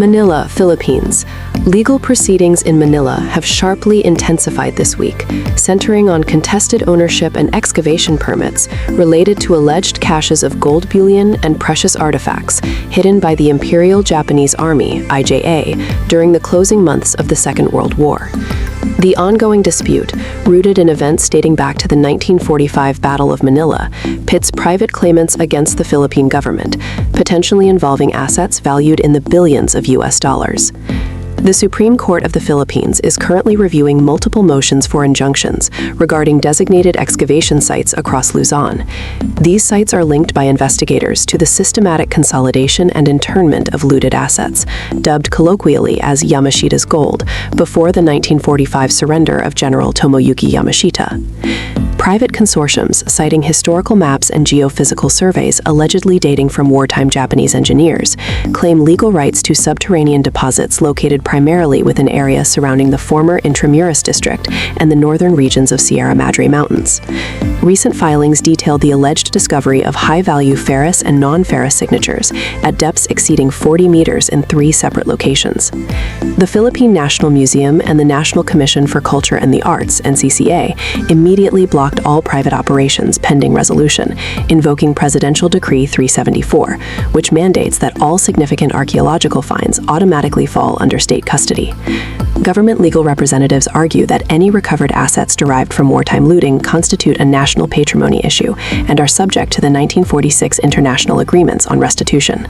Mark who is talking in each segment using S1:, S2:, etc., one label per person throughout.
S1: Manila, Philippines. Legal proceedings in Manila have sharply intensified this week, centering on contested ownership and excavation permits related to alleged caches of gold bullion and precious artifacts hidden by the Imperial Japanese Army, IJA, during the closing months of the Second World War. The ongoing dispute, rooted in events dating back to the 1945 Battle of Manila, pits private claimants against the Philippine government, potentially involving assets valued in the billions of US dollars. The Supreme Court of the Philippines is currently reviewing multiple motions for injunctions regarding designated excavation sites across Luzon. These sites are linked by investigators to the systematic consolidation and internment of looted assets, dubbed colloquially as Yamashita's gold, before the 1945 surrender of General Tomoyuki Yamashita. Private consortiums, citing historical maps and geophysical surveys allegedly dating from wartime Japanese engineers, claim legal rights to subterranean deposits located primarily within areas surrounding the former Intramuros district and the northern regions of Sierra Madre Mountains. Recent filings detailed the alleged discovery of high-value ferrous and non-ferrous signatures at depths exceeding 40 meters in 3 separate locations. The Philippine National Museum and the National Commission for Culture and the Arts, NCCA, immediately blocked all private operations pending resolution, invoking Presidential Decree 374, which mandates that all significant archaeological finds automatically fall under state custody. Government legal representatives argue that any recovered assets derived from wartime looting constitute a national patrimony issue and are subject to the 1946 international agreements on restitution.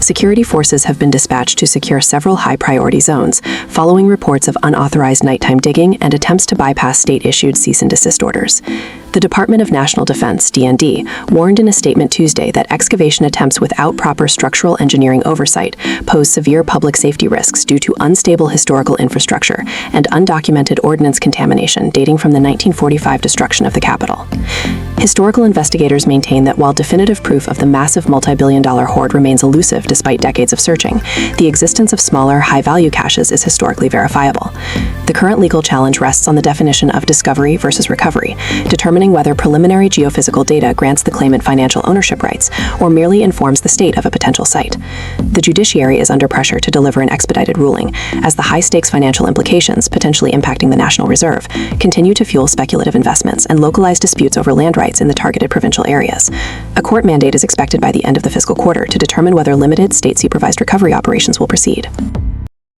S1: Security forces have been dispatched to secure several high-priority zones, following reports of unauthorized nighttime digging and attempts to bypass state-issued cease-and-desist orders. The Department of National Defense, DND, warned in a statement Tuesday that excavation attempts without proper structural engineering oversight pose severe public safety risks due to unstable historical infrastructure and undocumented ordnance contamination dating from the 1945 destruction of the capital. Historical investigators maintain that while definitive proof of the massive multi-billion-dollar hoard remains elusive despite decades of searching, the existence of smaller, high-value caches is historically verifiable. The current legal challenge rests on the definition of discovery versus recovery, determining whether preliminary geophysical data grants the claimant financial ownership rights or merely informs the state of a potential site. The judiciary is under pressure to deliver an expedited ruling, as the high-stakes financial implications, potentially impacting the National Reserve, continue to fuel speculative investments and localized disputes over land rights in the targeted provincial areas. A court mandate is expected by the end of the fiscal quarter to determine whether limited state-supervised recovery operations will proceed.